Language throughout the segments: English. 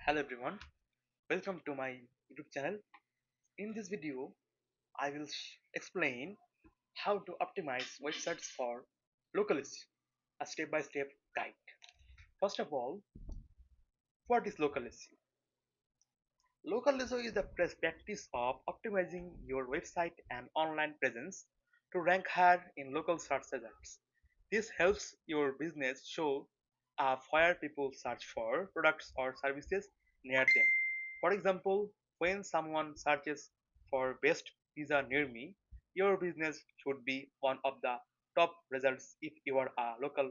Hello everyone, welcome to my YouTube channel. In this video, I will explain how to optimize websites for local SEO, a step-by-step guide. First of all, what is local SEO? Local SEO is the practice of optimizing your website and online presence to rank higher in local search results. This helps your business show up where people search for products or services near them. For example, when someone searches for best pizza near me, your business should be one of the top results if you are a local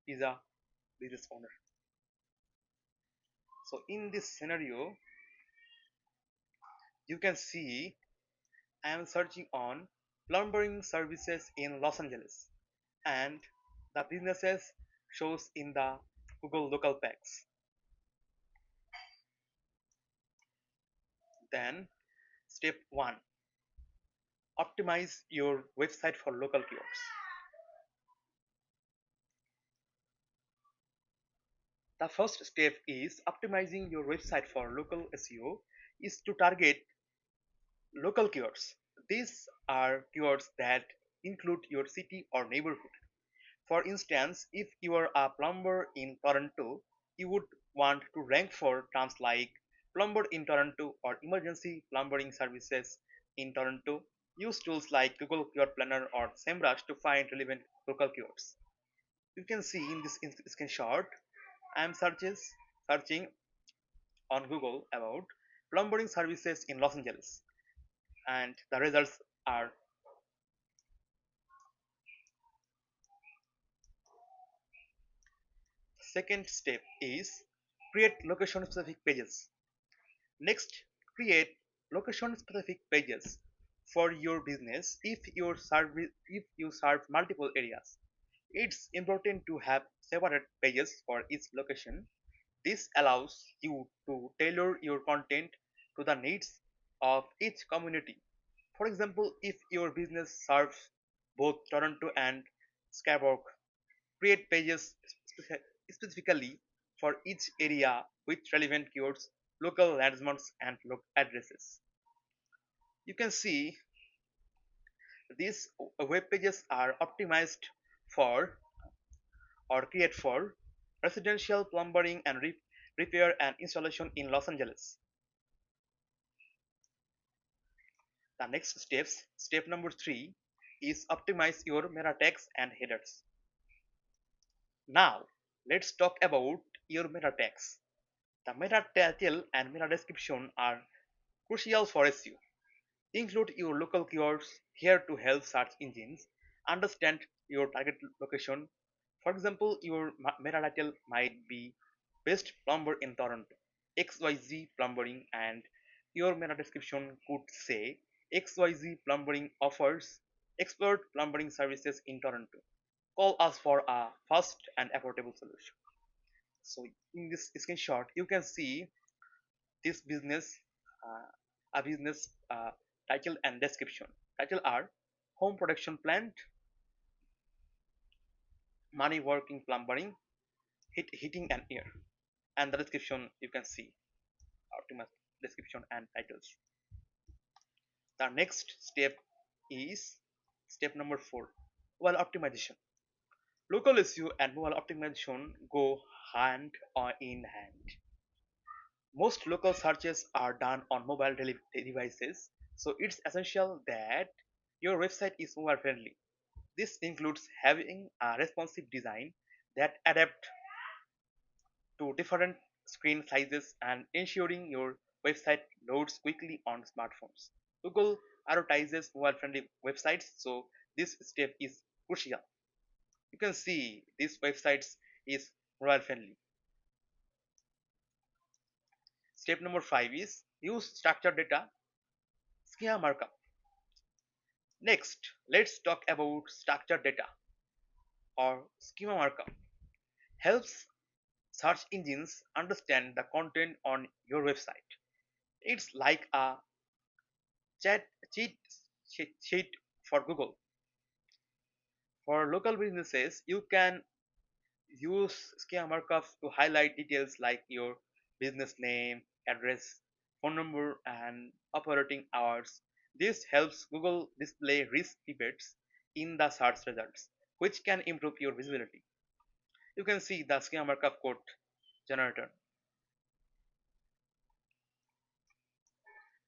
pizza business owner. So in this scenario, you can see I am searching on plumbing services in Los Angeles and the businesses shows in the Google local packs. Then step 1, optimize your website for local keywords. The first step is optimizing your website for local SEO is to target local keywords. These are keywords that include your city or neighborhood. For instance, if you are a plumber in Toronto, you would want to rank for terms like plumber in Toronto or emergency plumbing services in Toronto. Use tools like Google Keyword Planner or SEMrush to find relevant local keywords. You can see in this screenshot, I am searching on Google about plumbing services in Los Angeles, and the results are. Second step is create location specific pages. Next, create location specific pages for your business if you serve multiple areas. It's important to have separate pages for each location. This allows you to tailor your content to the needs of each community. For example, if your business serves both Toronto and Scarborough, create pages specifically for each area with relevant keywords, local landmarks, and local addresses. You can see these web pages are optimized for or create for residential plumbing and repair and installation in Los Angeles. The next step number 3, is optimize your meta tags and headers. Now, let's talk about your meta tags. The meta title and meta description are crucial for SEO. Include your local keywords here to help search engines understand your target location. For example, your meta title might be Best Plumber in Toronto, XYZ Plumbing, and your meta description could say XYZ Plumbing offers expert plumbing services in Toronto. Call us for a fast and affordable solution. So in this screenshot, you can see this business, a business title and description. Title are home production plant, money working plumbing, heating and air. And the description you can see, optimal description and titles. The next step is step number 4, mobile optimization. Local SEO and mobile optimization go hand in hand. Most local searches are done on mobile devices, so it's essential that your website is mobile friendly. This includes having a responsive design that adapts to different screen sizes and ensuring your website loads quickly on smartphones. Google advertises mobile friendly websites, so this step is crucial. You can see this website is mobile friendly. Step number 5 is use structured data schema markup. Next, let's talk about structured data or schema markup. Helps search engines understand the content on your website. It's like a chat cheat sheet for Google. For local businesses, you can use schema markups to highlight details like your business name, address, phone number, and operating hours. This helps Google display risk keywords in the search results, which can improve your visibility. You can see the schema markup code generator.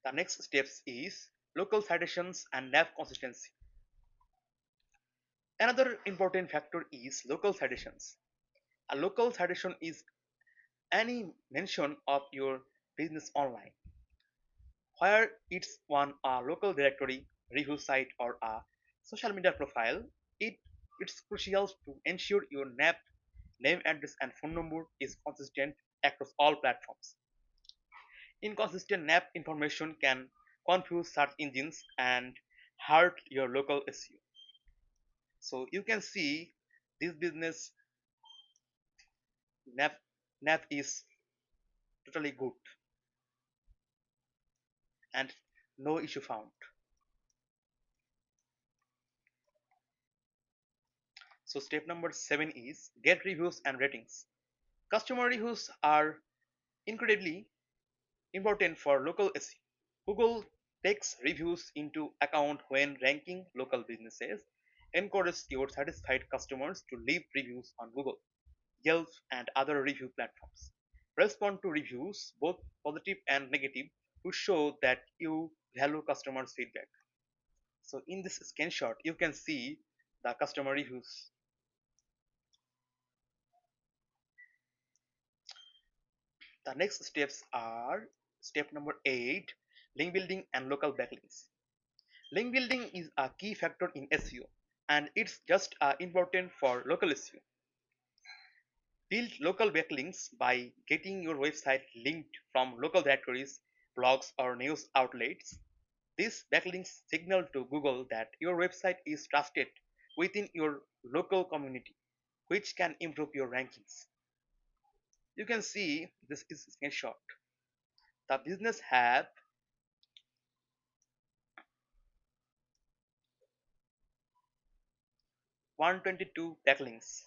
The next steps is local citations and nav consistency. Another important factor is local citations. A local citation is any mention of your business online, where it's on a local directory, review site, or a social media profile. It, it's crucial to ensure your name, address, and phone number is consistent across all platforms. Inconsistent NAP information can confuse search engines and hurt your local SEO. So you can see this business NAP is totally good and no issue found. So step number 7 is get reviews and ratings. Customer reviews are incredibly important for local SEO. Google takes reviews into account when ranking local businesses, encourages your satisfied customers to leave reviews on Google, Yelp, and other review platforms. Respond to reviews, both positive and negative, to show that you value customers' feedback. So in this screenshot, you can see the customer reviews. The next steps are step number 8, link building and local backlinks. Link building is a key factor in SEO and it's just important for local SEO. Build local backlinks by getting your website linked from local directories, blogs, or news outlets. These backlinks signal to Google that your website is trusted within your local community, which can improve your rankings. You can see this is a screenshot. The business have 122 backlinks.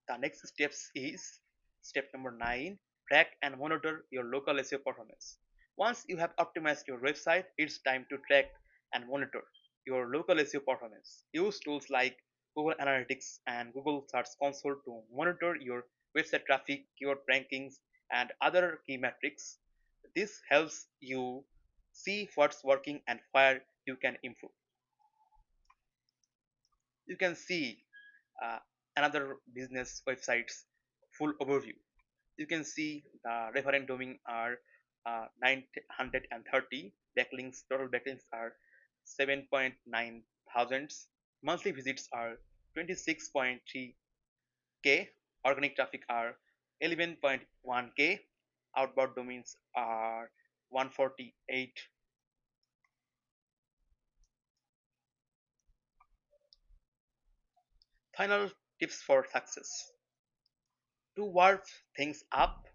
The next steps is step number 9, track and monitor your local SEO performance. Once you have optimized your website, it's time to track and monitor your local SEO performance. Use tools like Google Analytics and Google Search Console to monitor your website traffic, keyword rankings, and other key metrics. This helps you see what's working and where you can improve. You can see uh, another business website's full overview. You can see the referent domain are 930 backlinks. Total backlinks are 7.9 thousands. Monthly visits are 26.3k. Organic traffic are 11.1k. Outbound domains are 148. Final tips for success. To warp things up,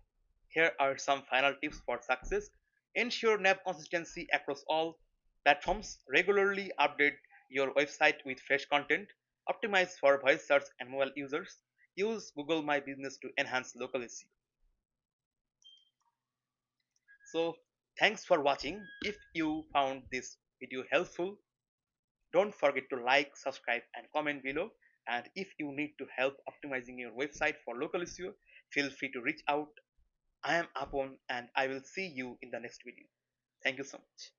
here are some final tips for success. Ensure NAV consistency across all platforms. Regularly update your website with fresh content. Optimize for voice search and mobile users. Use Google My Business to enhance local SEO. So, thanks for watching. If you found this video helpful, don't forget to like, subscribe, and comment below. And if you need to help optimizing your website for local SEO, feel free to reach out. I am Apon and I will see you in the next video. Thank you so much.